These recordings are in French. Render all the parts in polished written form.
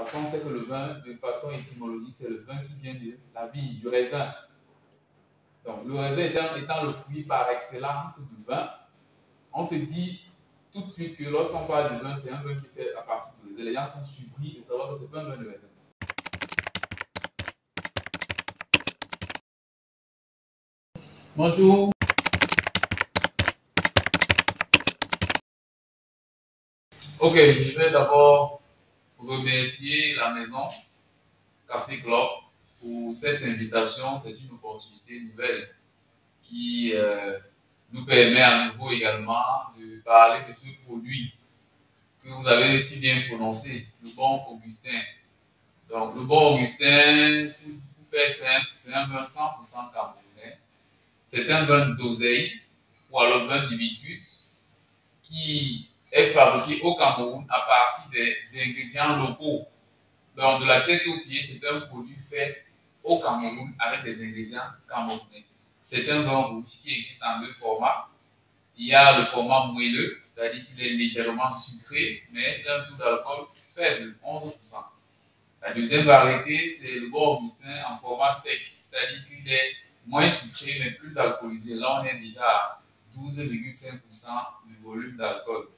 Parce qu'on sait que le vin, de façon étymologique, c'est le vin qui vient de la vigne, du raisin. Donc, le raisin étant le fruit par excellence du vin, on se dit tout de suite que lorsqu'on parle du vin, c'est un vin qui fait à partir du raisin. Les gens sont surpris de savoir que ce n'est pas un vin de raisin. Bonjour. Ok, je vais d'abord remercier la maison Café Club pour cette invitation. C'est une opportunité nouvelle qui nous permet à nouveau également de parler de ce produit que vous avez si bien prononcé, le bon Augustin. Donc, le bon Augustin, pour faire simple, c'est un vin 100% camerounais. C'est un vin d'oseille, ou alors vin d'hibiscus, qui est fabriqué au Cameroun à partir des ingrédients locaux. Donc, de la tête aux pieds, c'est un produit fait au Cameroun avec des ingrédients camerounais. C'est un vin rouge qui existe en deux formats. Il y a le format moelleux, c'est-à-dire qu'il est légèrement sucré, mais un taux d'alcool faible, 11%. La deuxième variété, c'est le bon Augustin en format sec, c'est-à-dire qu'il est moins sucré, mais plus alcoolisé. Là, on est déjà à 12,5% de volume d'alcool.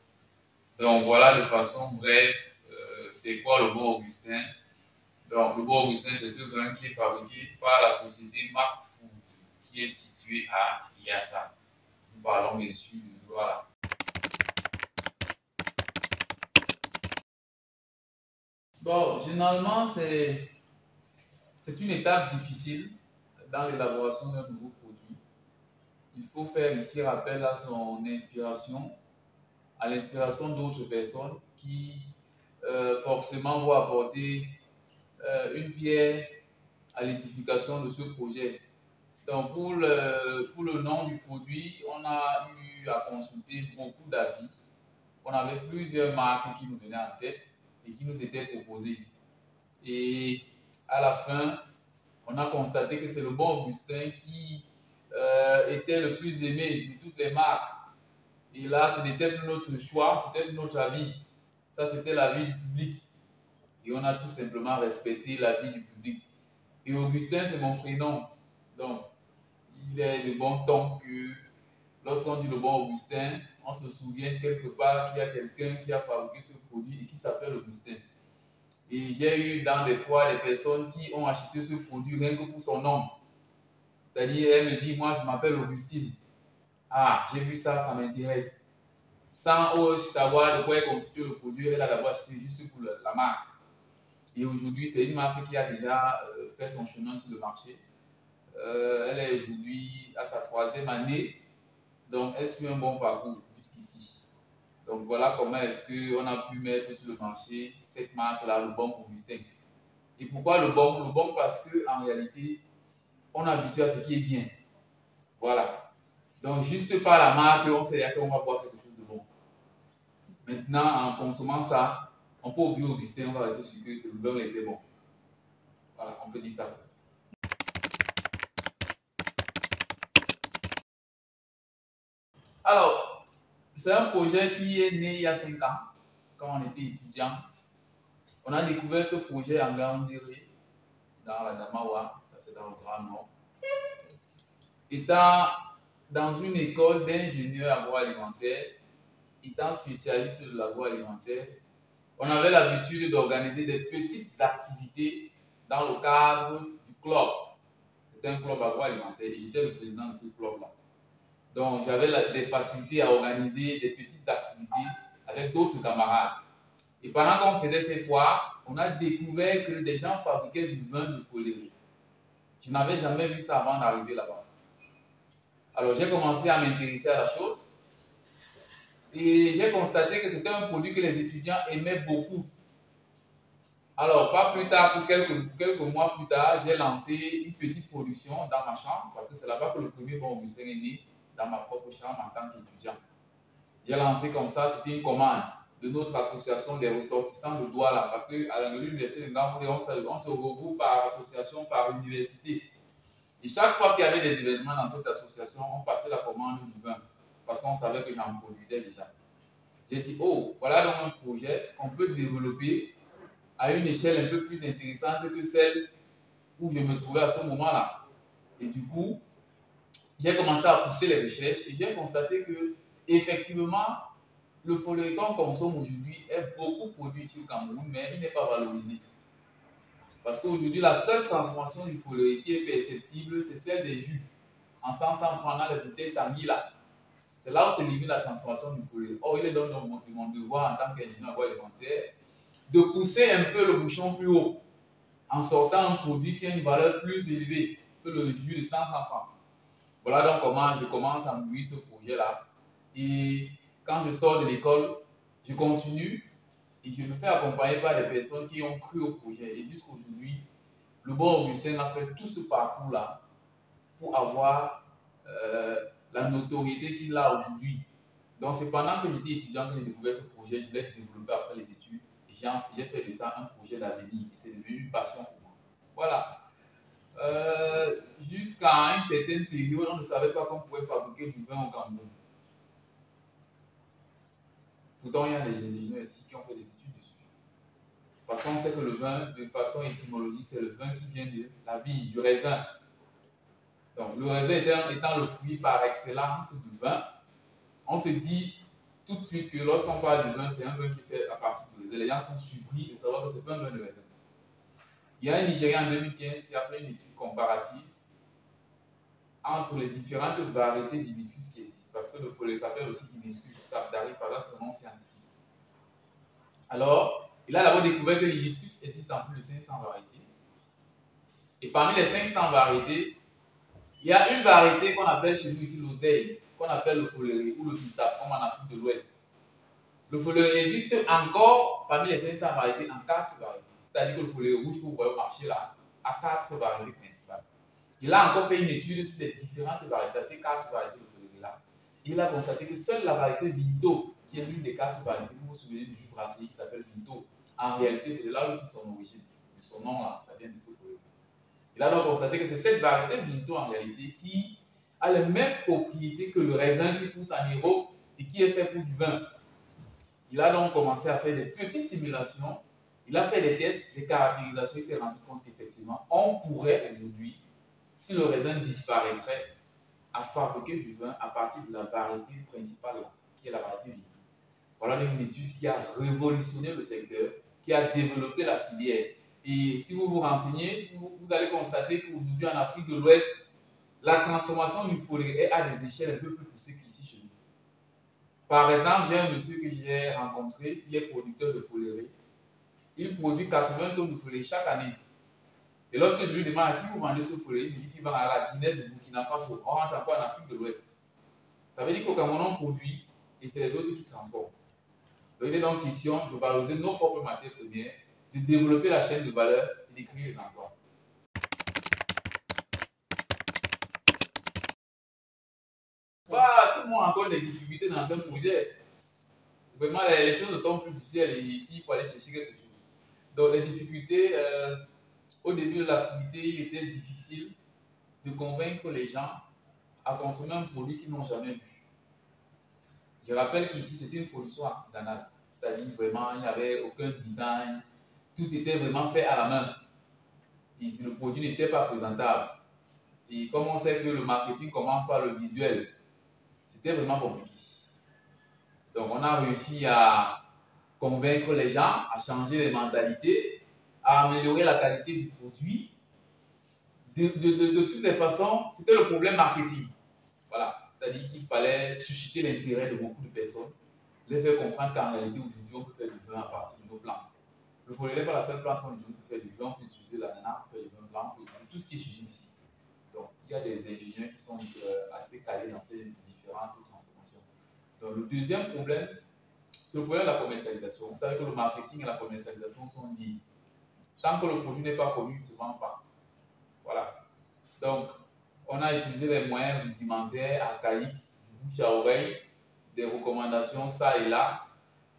Donc, voilà de façon brève, c'est quoi le bon Augustin. Donc, le bon Augustin, c'est ce vin qui est fabriqué par la société Marc Food, qui est située à Yassa. Nous parlons bien sûr de Douala. Bon, généralement, c'est une étape difficile dans l'élaboration d'un nouveau produit. Il faut faire ici appel à son inspiration, à l'inspiration d'autres personnes qui forcément vont apporter une pierre à l'édification de ce projet. Donc, pour le nom du produit, on a eu à consulter beaucoup d'avis. On avait plusieurs marques qui nous venaient en tête et qui nous étaient proposées. Et à la fin, on a constaté que c'est le bon Augustin qui était le plus aimé de toutes les marques. Et là, ce n'était plus notre choix, c'était notre avis. Ça, c'était l'avis du public. Et on a tout simplement respecté l'avis du public. Et Augustin, c'est mon prénom. Donc, il est de bon ton que lorsqu'on dit le bon Augustin, on se souvient quelque part qu'il y a quelqu'un qui a fabriqué ce produit et qui s'appelle Augustin. Et j'ai eu dans des fois des personnes qui ont acheté ce produit rien que pour son nom. C'est-à-dire, elle me dit, moi je m'appelle Augustine. Ah, j'ai vu ça, ça m'intéresse. Sans savoir de quoi est constitué le produit, elle a d'abord acheté juste pour la marque. Et aujourd'hui, c'est une marque qui a déjà fait son chemin sur le marché. Elle est aujourd'hui à sa 3e année. Donc, elle suit un bon parcours jusqu'ici. Donc, voilà comment est-ce qu'on a pu mettre sur le marché cette marque-là, le bon Augustin. Et pourquoi le bon? Le bon parce qu'en réalité, on est habitué à ce qui est bien. Voilà. Donc, juste par la marque, on sait qu'on va boire quelque chose de bon. Maintenant, en consommant ça, on peut oublier Augustin, on va rester sûr que le vin était bon. Voilà, on peut dire ça comme ça. Alors, c'est un projet qui est né il y a 5 ans, quand on était étudiant. On a découvert ce projet en Gaoundéré, dans la Damawa, ça c'est dans le Grand Nord. Étant dans une école d'ingénieurs agroalimentaires, étant spécialiste de l'agroalimentaire, on avait l'habitude d'organiser des petites activités dans le cadre du club. C'était un club agroalimentaire et j'étais le président de ce club-là. Donc, j'avais des facilités à organiser des petites activités avec d'autres camarades. Et pendant qu'on faisait ces foires, on a découvert que des gens fabriquaient du vin de Follerie. Je n'avais jamais vu ça avant d'arriver là-bas. Alors, j'ai commencé à m'intéresser à la chose. Et j'ai constaté que c'était un produit que les étudiants aimaient beaucoup. Alors, pas plus tard, quelques mois plus tard, j'ai lancé une petite production dans ma chambre, parce que c'est là-bas que le premier bon Augustin est né, dans ma propre chambre en tant qu'étudiant. J'ai lancé comme ça, c'était une commande de notre association des ressortissants de Douala, parce qu'à l'université de Ngamoudé, on se regroupe par association, par université. Et chaque fois qu'il y avait des événements dans cette association, on passait la commande du vin, parce qu'on savait que j'en produisais déjà. J'ai dit, oh, voilà donc un projet qu'on peut développer à une échelle un peu plus intéressante que celle où je me trouvais à ce moment-là. Et du coup, j'ai commencé à pousser les recherches et j'ai constaté que, effectivement, le follet qu'on consomme aujourd'hui est beaucoup produit ici au Cameroun, mais il n'est pas valorisé. Parce qu'aujourd'hui, la seule transformation du follet qui est perceptible, c'est celle des jus. En 100 francs dans les bouteilles Tanguy là. C'est là où se limite la transformation du follet. Or, il est donc mon devoir en tant qu'ingénieur agroalimentaire de pousser un peu le bouchon plus haut en sortant un produit qui a une valeur plus élevée que le jus de 100 francs. Voilà donc comment je commence à mûrir ce projet-là. Et quand je sors de l'école, je continue et je me fais accompagner par des personnes qui ont cru au projet. Et jusqu'à aujourd'hui, le bon Augustin a fait tout ce parcours-là pour avoir la notoriété qu'il a aujourd'hui. Donc c'est pendant que j'étais étudiant que j'ai découvert ce projet, je l'ai développé après les études et j'ai fait de ça un projet d'avenir et c'est devenu une passion pour moi. Voilà. Jusqu'à une certaine période, on ne savait pas qu'on pouvait fabriquer du vin au Cameroun. Pourtant, il y a des ingénieurs ici qui ont fait des études dessus. Parce qu'on sait que le vin, de façon étymologique, c'est le vin qui vient de la vigne, du raisin. Donc, le raisin étant le fruit par excellence du vin, on se dit tout de suite que lorsqu'on parle du vin, c'est un vin qui fait à partir du raisin. Les gens sont surpris de savoir que ce n'est pas un vin de raisin. Il y a un Nigérian en 2015 qui a fait une étude comparative entre les différentes variétés d'hibiscus qui existent. Parce que le follet s'appelle aussi hibiscus sabdari, par son nom scientifique. Alors, il a d'abord découvert que l'hibiscus existe en plus de 500 variétés. Et parmi les 500 variétés, il y a une variété qu'on appelle chez nous ici l'oseille, qu'on appelle le follet ou le bissap, comme en Afrique de l'Ouest. Le follet existe encore parmi les 500 variétés en 4 variétés. C'est-à-dire que le follet rouge que vous voyez au marché là a 4 variétés principales. Il a encore fait une étude sur les différentes variétés, ces 4 variétés de follet là. Il a constaté que seule la variété Vinto, qui est l'une des 4 variétés, vous vous souvenez du brasserie qui s'appelle Vinto, en réalité c'est de là où il son origine. Son nom là, ça vient de ce follet. Il a donc constaté que c'est cette variété Vinto en réalité qui a les mêmes propriétés que le raisin qui pousse en Europe et qui est fait pour du vin. Il a donc commencé à faire des petites simulations, il a fait des tests, des caractérisations, il s'est rendu compte qu'effectivement, on pourrait aujourd'hui, si le raisin disparaîtrait, à fabriquer du vin à partir de la variété principale, qui est la variété Vinto. Voilà une étude qui a révolutionné le secteur, qui a développé la filière. Et si vous vous renseignez, vous allez constater qu'aujourd'hui en Afrique de l'Ouest, la transformation du follet est à des échelles un peu plus poussées qu'ici chez nous. Par exemple, j'ai un monsieur que j'ai rencontré, il est producteur de follerie. Il produit 80 tonnes de follet chaque année. Et lorsque je lui demande à qui vous vendez ce follet, il me dit qu'il vend à la Guinée de Burkina Faso. On rentre encore en Afrique de l'Ouest. Ça veut dire qu'au Cameroun, on produit et c'est les autres qui transforment. Donc, il est donc question de valoriser nos propres matières premières, de développer la chaîne de valeur et de créer les emplois. Tout le monde rencontre des difficultés dans un projet. Vraiment, les choses ne tombent plus du ciel et ici, il faut aller chercher quelque chose. Donc, les difficultés, au début de l'activité, il était difficile de convaincre les gens à consommer un produit qu'ils n'ont jamais vu. Je rappelle qu'ici, c'était une production artisanale. C'est-à-dire, vraiment, il n'y avait aucun design. Tout était vraiment fait à la main. Et le produit n'était pas présentable. Et comme on sait que le marketing commence par le visuel, c'était vraiment compliqué. Donc, on a réussi à convaincre les gens, à changer les mentalités, à améliorer la qualité du produit. De toutes les façons, c'était le problème marketing. Voilà. C'est-à-dire qu'il fallait susciter l'intérêt de beaucoup de personnes, les faire comprendre qu'en réalité, aujourd'hui, on peut faire du vin à partir de nos plantes. Le follet n'est pas la seule plante qu'on utilise pour faire du vin, on peut utiliser l'ananas pour faire du vin blanc, on peut utiliser tout ce qui est chez nous ici. Donc, il y a des ingénieurs qui sont assez calés dans ces différentes transformations. Donc, le deuxième problème, c'est le problème de la commercialisation. Vous savez que le marketing et la commercialisation sont liés. Tant que le produit n'est pas connu, il ne se vend pas. Voilà. Donc, on a utilisé les moyens rudimentaires, archaïques, du bouche à oreille, des recommandations ça et là.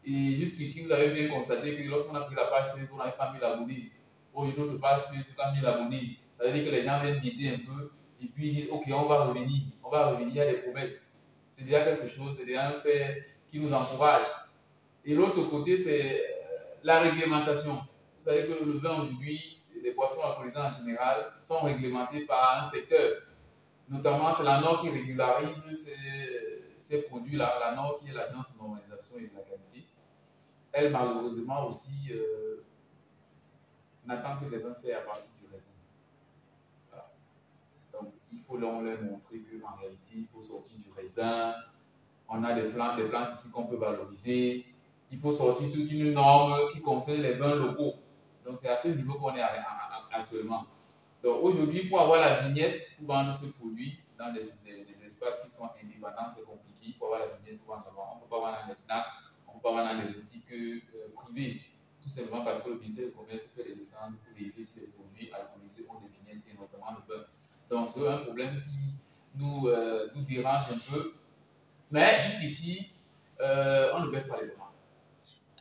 Et jusqu'ici, vous avez bien constaté que lorsqu'on a pris la page Facebook, on n'avait pas 1000 abonnés. Ou une autre page Facebook a 1000 abonnés. Ça veut dire que les gens viennent guetter un peu et puis ils disent ok, on va revenir, il y a des promesses. C'est déjà quelque chose, c'est déjà un fait qui nous encourage. Et l'autre côté, c'est la réglementation. Vous savez que le vin aujourd'hui, les boissons alcoolisées en général sont réglementées par un secteur. Notamment, c'est la NOR qui régularise ces produits-là, la NOR qui est l'agence de normalisation et de la qualité. Elle, malheureusement, aussi n'attend que des vins faits à partir du raisin. Voilà. Donc, il faut leur montrer qu'en réalité, il faut sortir du raisin. On a des plantes ici qu'on peut valoriser. Il faut sortir toute une norme qui concerne les vins locaux. Donc, c'est à ce niveau qu'on est actuellement. Donc, aujourd'hui, pour avoir la vignette, pour vendre ce produit dans des espaces qui sont indépendants, c'est compliqué. Il faut avoir la vignette pour en savoir. On ne peut pas vendre dans les snacks, on ne peut pas vendre dans les boutiques privées. Tout simplement parce que le ministère du Commerce fait des descentes pour vérifier si les produits alcoolisés ont des vignettes et notamment le vin. Donc, c'est un problème qui nous dérange un peu. Mais jusqu'ici, on ne baisse pas les demandes.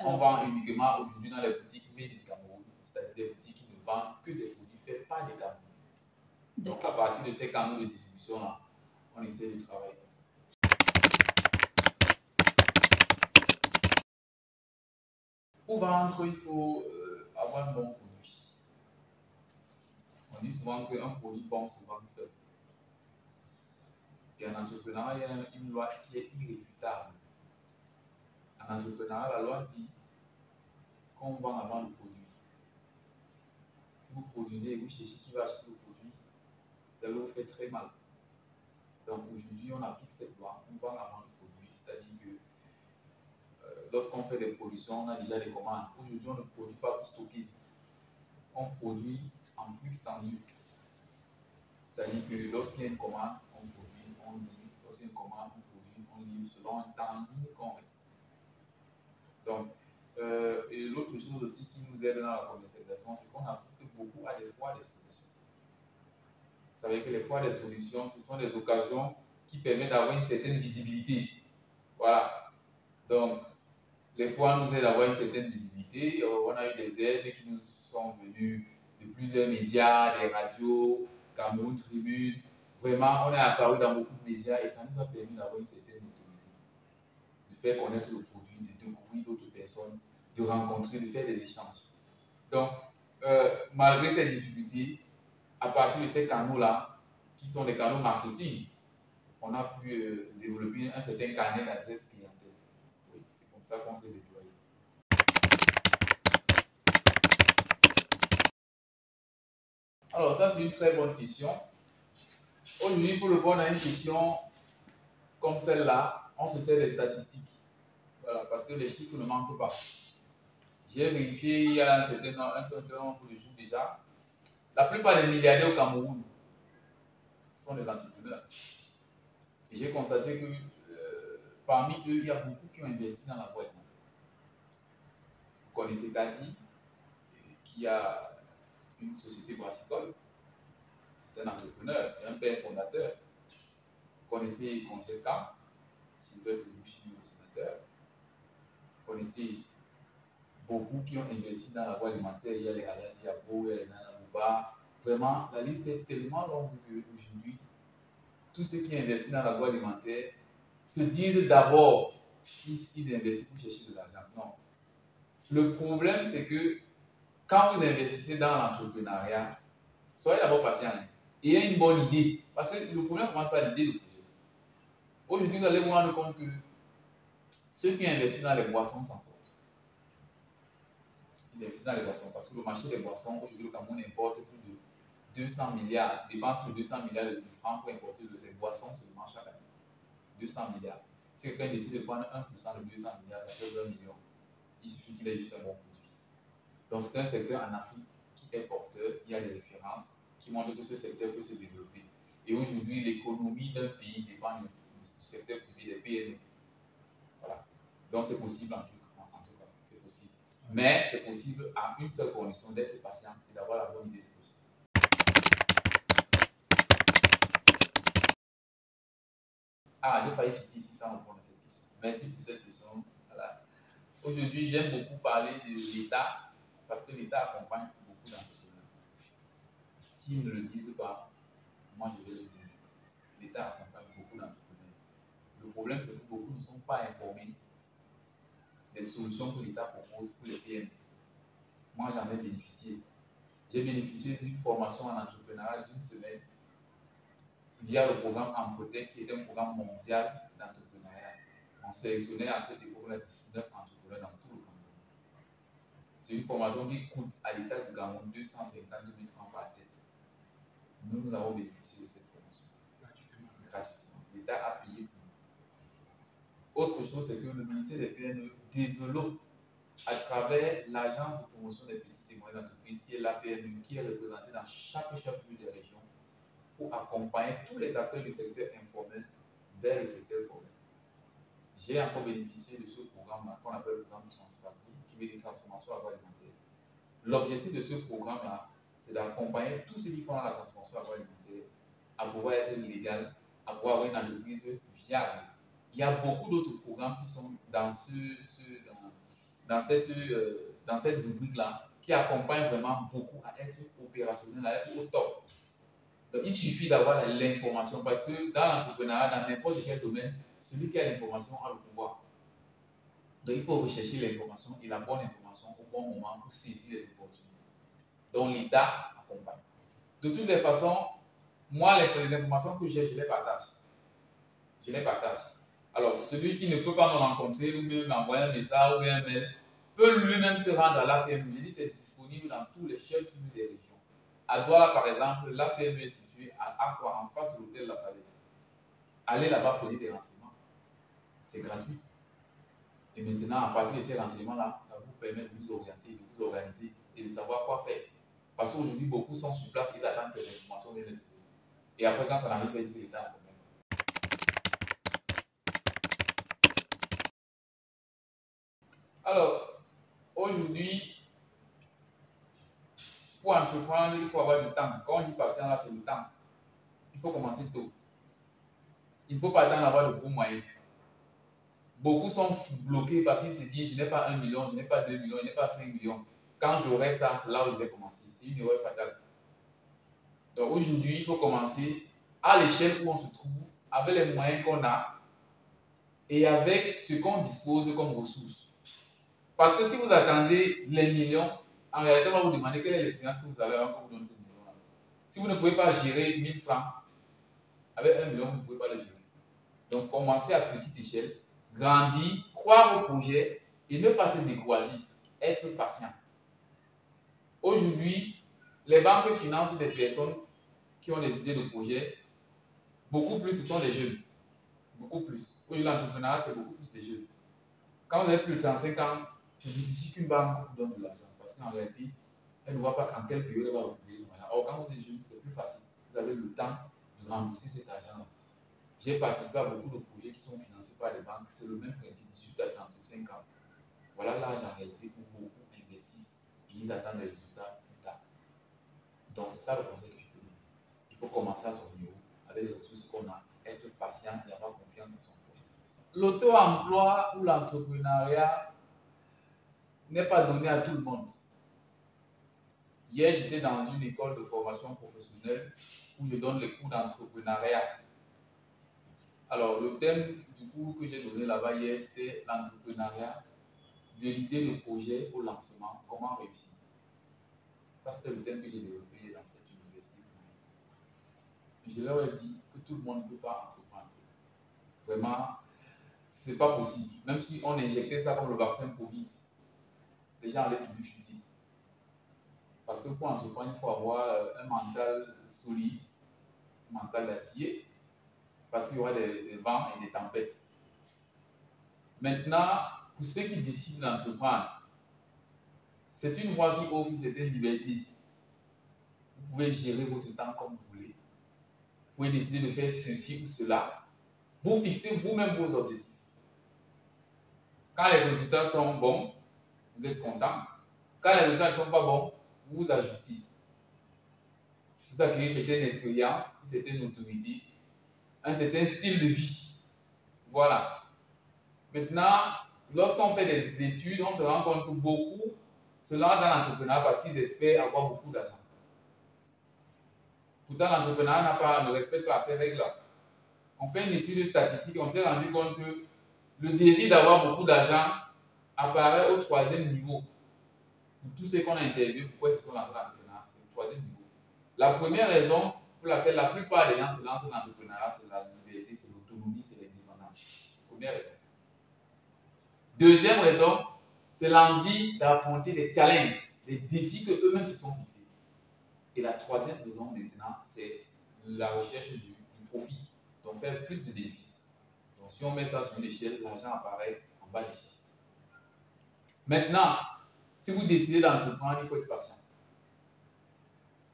On vend uniquement aujourd'hui dans les boutiques made in Cameroun, c'est-à-dire des boutiques qui ne vendent que des produits faits par des Camerounais. Donc, à partir de ces canaux de distribution-là, on essaie de travailler comme ça. Pour vendre, il faut avoir un bon produit. On dit souvent qu'un produit bon se vend seul. Et en entrepreneuriat, il y a une loi qui est irréfutable. En entrepreneuriat, la loi dit qu'on vend avant le produit. Si vous produisez et vous cherchez qui va acheter le produit, la loi vous fait très mal. Donc aujourd'hui, on applique cette loi, on vend avant le produit, c'est-à-dire que lorsqu'on fait des productions, on a déjà des commandes. Aujourd'hui, on ne produit pas pour stocker. On produit en flux tendu. C'est-à-dire que lorsqu'il y a une commande, on produit, on livre. Lorsqu'il y a une commande, on produit, on livre selon un temps qu'on respecte. Donc, et l'autre chose aussi qui nous aide dans la commercialisation, c'est qu'on assiste beaucoup à des foires d'exposition. Vous savez que les foires d'exposition, ce sont des occasions qui permettent d'avoir une certaine visibilité. Voilà. Donc, les foires nous aident à avoir une certaine visibilité. On a eu des aides qui nous sont venues de plusieurs médias, des radios, Cameroun Tribune. Vraiment, on est apparu dans beaucoup de médias et ça nous a permis d'avoir une certaine autorité, de faire connaître le produit, de découvrir d'autres personnes, de rencontrer, de faire des échanges. Donc, malgré ces difficultés, à partir de ces canaux-là, qui sont des canaux marketing, on a pu développer un certain carnet d'adresse clientèle. Oui, c'est comme ça qu'on s'est déployé. Alors, ça, c'est une très bonne question. Aujourd'hui, pour répondre à une question comme celle-là, on se sert des statistiques. Voilà, parce que les chiffres ne mentent pas. J'ai vérifié il y a un certain nombre de jours déjà. La plupart des milliardaires au Cameroun sont des entrepreneurs. Et j'ai constaté que parmi eux, il y a beaucoup qui ont investi dans la boîte. Vous connaissez Kati, qui a une société brassicole. C'est un entrepreneur, c'est un père fondateur. Vous connaissez Congéca, Sylvestre Bouchy, le sénateur. Vous connaissez beaucoup qui ont investi dans l'agroalimentaire. Il y a les Hayati Diabo, il y a les Nana Mouba. Vraiment, la liste est tellement longue qu'aujourd'hui, tous ceux qui investissent dans l'agroalimentaire se disent d'abord qu'ils investissent pour chercher de l'argent. Non. Le problème, c'est que quand vous investissez dans l'entrepreneuriat, soyez d'abord patient. Ayez une bonne idée. Parce que le problème commence par l'idée du projet. Aujourd'hui, vous allez vous rendre compte que ceux qui investissent dans les boissons s'en sortent. Ils investissent dans les boissons parce que le marché des boissons, aujourd'hui, le Cameroun importe plus de 200 milliards, dépense plus de 200 milliards de francs pour importer les boissons seulement chaque année. 200 milliards. Si quelqu'un décide de prendre 1% de 200 milliards, ça fait 20 millions. Il suffit qu'il ait juste un bon produit. Donc, c'est un secteur en Afrique qui est porteur. Il y a des références qui montrent que ce secteur peut se développer. Et aujourd'hui, l'économie d'un pays dépend du secteur privé, des PME. Voilà. Donc, c'est possible en tout cas. C'est possible. Mais c'est possible à une seule condition, d'être patient et d'avoir la bonne idée du projet. Ah, j'ai failli quitter ici sans répondre à cette question. Merci pour cette question. Voilà. Aujourd'hui, j'aime beaucoup parler de l'État parce que l'État accompagne beaucoup d'entrepreneurs. S'ils ne le disent pas, moi je vais le dire. L'État accompagne beaucoup d'entrepreneurs. Le problème, c'est que beaucoup ne sont pas informés des solutions que l'État propose pour les PME. moi j'en ai bénéficié. J'ai bénéficié d'une formation en entrepreneuriat d'une semaine via le programme Amprotech, qui est un programme mondial d'entrepreneuriat. On sélectionnait à cette époque-là 19 entrepreneurs dans tout le Cameroun. C'est une formation qui coûte à l'État du Cameroun 252 000 francs par tête. Nous avons bénéficié de cette formation. Gratuitement. L'État a payé pour nous. Autre chose, c'est que le ministère des PME développe à travers l'agence de promotion des petites et moyennes entreprises, qui est l'APME, qui est représentée dans chaque chef-lieu des régions, pour accompagner tous les acteurs du secteur informel vers le secteur formel. J'ai encore bénéficié de ce programme-là, qu'on appelle le programme Transfabri, qui veut dire transformation agroalimentaire. L'objectif de ce programme-là, c'est d'accompagner tous ceux qui font la transformation agroalimentaire à pouvoir être légal, à pouvoir avoir une entreprise viable. Il y a beaucoup d'autres programmes qui sont dans cette rubrique-là, qui accompagnent vraiment beaucoup à être opérationnel, à être au top. Donc, il suffit d'avoir l'information, parce que dans l'entrepreneuriat, dans n'importe quel domaine, celui qui a l'information a le pouvoir. Donc, il faut rechercher l'information et la bonne information au bon moment pour saisir les opportunités. Donc, l'État accompagne. De toutes les façons, moi, les informations que j'ai, je les partage. Je les partage. Alors, celui qui ne peut pas me rencontrer ou bien m'envoyer un message ou bien un mail peut lui-même se rendre à l'APME. Je dis c'est disponible dans tous les chefs-lieux des régions. À Douala, par exemple, l'APME est située à Aqua, en face de l'hôtel La Falaise. Allez là-bas, prenez des renseignements. C'est gratuit. Et maintenant, à partir de ces renseignements-là, ça vous permet de vous orienter, de vous organiser et de savoir quoi faire. Parce qu'aujourd'hui, beaucoup sont sur place, ils attendent que l'information vienne être donnée. Et après, quand ça n'arrive pas, ils disent que l'État a un problème. Alors, aujourd'hui, pour entreprendre, il faut avoir du temps. Quand on dit patient, là, c'est le temps. Il faut commencer tôt. Il ne faut pas attendre d'avoir de gros moyens. Beaucoup sont bloqués parce qu'ils se disent, je n'ai pas 1 million, je n'ai pas 2 millions, je n'ai pas 5 millions. Quand j'aurai ça, c'est là où je vais commencer. C'est une erreur fatale. Donc aujourd'hui, il faut commencer à l'échelle où on se trouve, avec les moyens qu'on a et avec ce qu'on dispose comme ressources. Parce que si vous attendez les millions, en réalité, on va vous demander quelle est l'expérience que vous avez avant qu'on vous donne ces millions-là. Si vous ne pouvez pas gérer 1000 francs, avec 1 million, vous ne pouvez pas le gérer. Donc, commencez à petite échelle, grandir, croire au projet et ne pas se décourager, être patient. Aujourd'hui, les banques financent des personnes qui ont des idées de projet. Beaucoup plus, ce sont les jeunes. Beaucoup plus. Aujourd'hui, l'entrepreneuriat, c'est beaucoup plus les jeunes. Quand vous avez plus de 35 ans, c'est difficile qu'une banque vous donne de l'argent. Parce qu'en réalité, elle ne voit pas en quelle période elle va retrouver son argent. Or, quand vous êtes jeune, c'est plus facile. Vous avez le temps de rembourser cet argent-là. J'ai participé à beaucoup de projets qui sont financés par les banques. C'est le même principe, 18 à 35 ans. Voilà l'âge en réalité où beaucoup investissent et ils attendent des résultats plus tard. Donc, c'est ça le conseil que je peux donner. Il faut commencer à son niveau avec les ressources qu'on a, être patient et avoir confiance en son projet. L'auto-emploi ou l'entrepreneuriat n'est pas donné à tout le monde. Hier, j'étais dans une école de formation professionnelle où je donne les cours d'entrepreneuriat. Alors, le thème du cours que j'ai donné là-bas hier, c'était l'entrepreneuriat, de l'idée de projet au lancement, comment réussir. Ça, c'était le thème que j'ai développé dans cette université. Je leur ai dit que tout le monde ne peut pas entreprendre. Vraiment, ce n'est pas possible. Même si on injectait ça comme le vaccin Covid, les gens allaient toujours chuter. Parce que pour entreprendre, il faut avoir un mental solide, un mental d'acier, parce qu'il y aura des vents et des tempêtes. Maintenant, pour ceux qui décident d'entreprendre, c'est une voie qui offre une certaine liberté. Vous pouvez gérer votre temps comme vous voulez. Vous pouvez décider de faire ceci ou cela. Vous fixez vous-même vos objectifs. Quand les résultats sont bons, vous êtes content. Quand les résultats ne sont pas bons, vous vous ajustez. Vous acquérez une certaine expérience, une certaine autorité, un certain style de vie. Voilà. Maintenant, lorsqu'on fait des études, on se rend compte que beaucoup se lancent dans l'entrepreneuriat parce qu'ils espèrent avoir beaucoup d'argent. Pourtant, l'entrepreneuriat ne respecte pas ces règles-là. On fait une étude statistique, on s'est rendu compte que le désir d'avoir beaucoup d'argent apparaît au 3e niveau. pour tous ceux qu'on a interviewés, pourquoi ils se sont lancés dans l'entrepreneuriat. C'est le troisième niveau. La première raison pour laquelle la plupart des gens se lancent dans l'entrepreneuriat, c'est la liberté, c'est l'autonomie, c'est l'indépendance. Première raison. Deuxième raison, c'est l'envie d'affronter des challenges, des défis que eux-mêmes se sont fixés. Et la troisième raison maintenant, c'est la recherche du profit, donc faire plus de bénéfices. Donc si on met ça sur l'échelle, l'argent apparaît en bas de l'échelle. Maintenant, si vous décidez d'entreprendre, il faut être patient.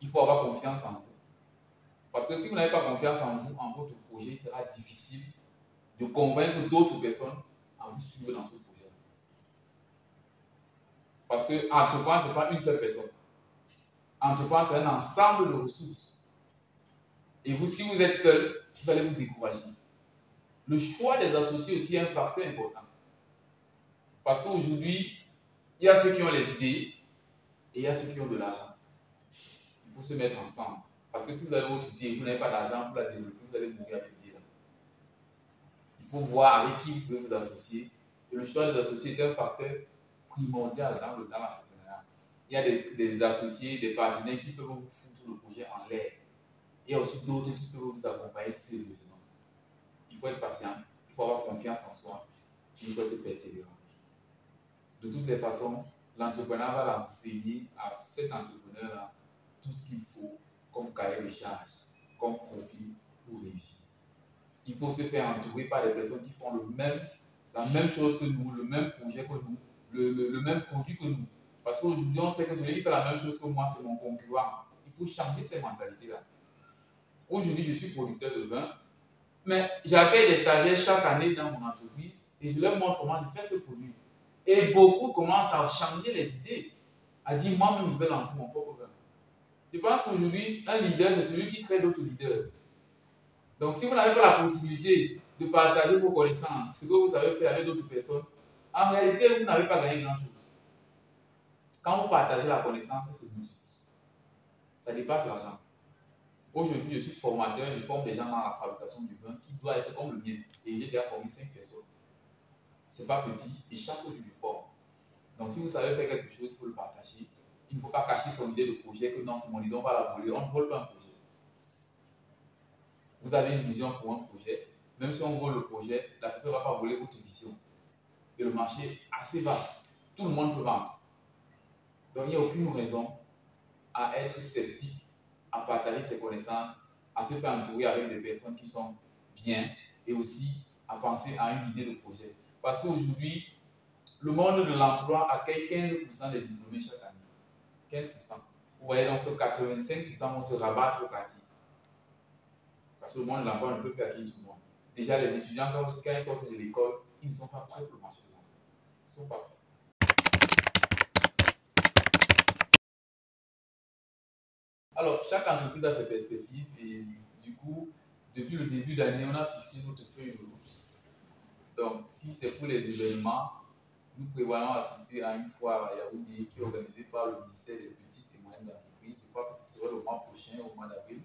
Il faut avoir confiance en vous. Parce que si vous n'avez pas confiance en vous, en votre projet, il sera difficile de convaincre d'autres personnes à vous suivre dans ce projet. Parce que entreprendre, ce n'est pas une seule personne. Entreprendre, c'est un ensemble de ressources. Et vous, si vous êtes seul, vous allez vous décourager. Le choix des associés aussi est un facteur important. Parce qu'aujourd'hui, il y a ceux qui ont les idées et il y a ceux qui ont de l'argent. Il faut se mettre ensemble. Parce que si vous avez votre idée et vous n'avez pas d'argent pour la développer, vous allez mourir avec l'idée là. Il faut voir avec qui vous pouvez vous associer. Et le choix des associés est un facteur primordial dans l'entrepreneuriat. Il y a des associés, des partenaires qui peuvent vous foutre le projet en l'air. Il y a aussi d'autres qui peuvent vous accompagner sérieusement. Il faut être patient, il faut avoir confiance en soi, il faut être persévérant. De toutes les façons, l'entrepreneur va l'enseigner à cet entrepreneur-là tout ce qu'il faut comme cahier de charge, comme profil pour réussir. Il faut se faire entourer par des personnes qui font la même chose que nous, le même projet que nous, le même produit que nous. Parce qu'aujourd'hui, on sait que celui qui fait la même chose que moi, c'est mon concurrent. Il faut changer ces mentalités-là. Aujourd'hui, je suis producteur de vin, mais j'accueille des stagiaires chaque année dans mon entreprise et je leur montre comment je fais ce produit. Et beaucoup commencent à changer les idées, à dire moi-même je vais lancer mon propre vin. Je pense qu'aujourd'hui, un leader, c'est celui qui crée d'autres leaders. Donc si vous n'avez pas la possibilité de partager vos connaissances, ce que vous savez faire avec d'autres personnes, en réalité, vous n'avez pas gagné grand-chose. Quand vous partagez la connaissance, ça se multiplie. Ça dépasse l'argent. Aujourd'hui, je suis formateur, je forme des gens dans la fabrication du vin qui doit être comme le mien. Et j'ai déjà formé 5 personnes. Ce n'est pas petit et chaque jour, je forme. Donc, si vous savez faire quelque chose, il faut le partager. Il ne faut pas cacher son idée de projet que non, c'est mon idée, on va la voler. On ne vole pas un projet. Vous avez une vision pour un projet. Même si on vole le projet, la personne ne va pas voler votre vision. Et le marché est assez vaste. Tout le monde peut vendre. Donc, il n'y a aucune raison à être sceptique, à partager ses connaissances, à se faire entourer avec des personnes qui sont bien et aussi à penser à une idée de projet. Parce qu'aujourd'hui, le monde de l'emploi accueille 15% des diplômés chaque année. 15%. Vous voyez donc que 85% vont se rabattre au quartier. Parce que le monde de l'emploi ne peut plus accueillir tout le monde. Déjà, les étudiants, quand ils sortent de l'école, ils ne sont pas prêts pour le marché de l'emploi. Ils ne sont pas prêts. Alors, chaque entreprise a ses perspectives et du coup, depuis le début d'année, on a fixé notre feuille de route. Donc, si c'est pour les événements, nous prévoyons assister à une foire à Yaoundé qui est organisée par le ministère des Petites et Moyennes Entreprises. Je crois que ce sera le mois prochain, au mois d'avril,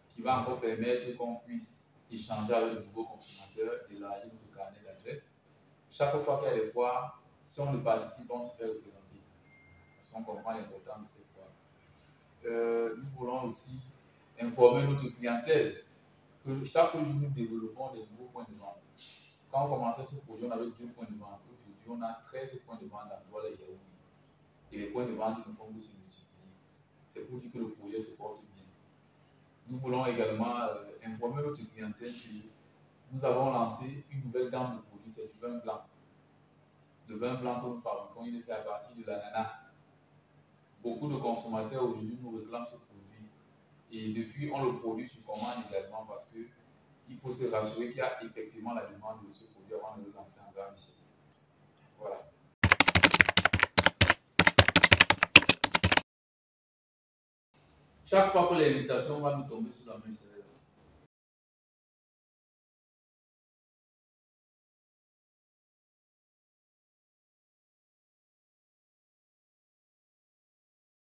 qui va encore permettre qu'on puisse échanger avec de nouveaux consommateurs, élargir notre carnet d'adresses. Chaque fois qu'il y a des foires, si on ne participe pas, on se fait représenter. Parce qu'on comprend l'importance de ces foires. Nous voulons aussi informer notre clientèle que chaque jour nous développons des nouveaux points de vente. Quand on commençait ce projet, on avait 2 points de vente. Aujourd'hui, on a 13 points de vente dans Douala et Yaoundé. Et les points de vente ne font que se multiplier. C'est pour dire que le projet se porte bien. Nous voulons également informer notre clientèle que nous avons lancé une nouvelle gamme de produits, c'est du vin blanc. Le vin blanc que nous fabriquons, il est fait à partir de l'ananas. Beaucoup de consommateurs aujourd'hui nous réclament ce produit. Et depuis, on le produit sur commande également parce qu'il faut se rassurer qu'il y a effectivement la demande de ce produit avant de le lancer en grande échelle. Voilà. Chaque fois que l'invitation va nous tomber sur la même serveur,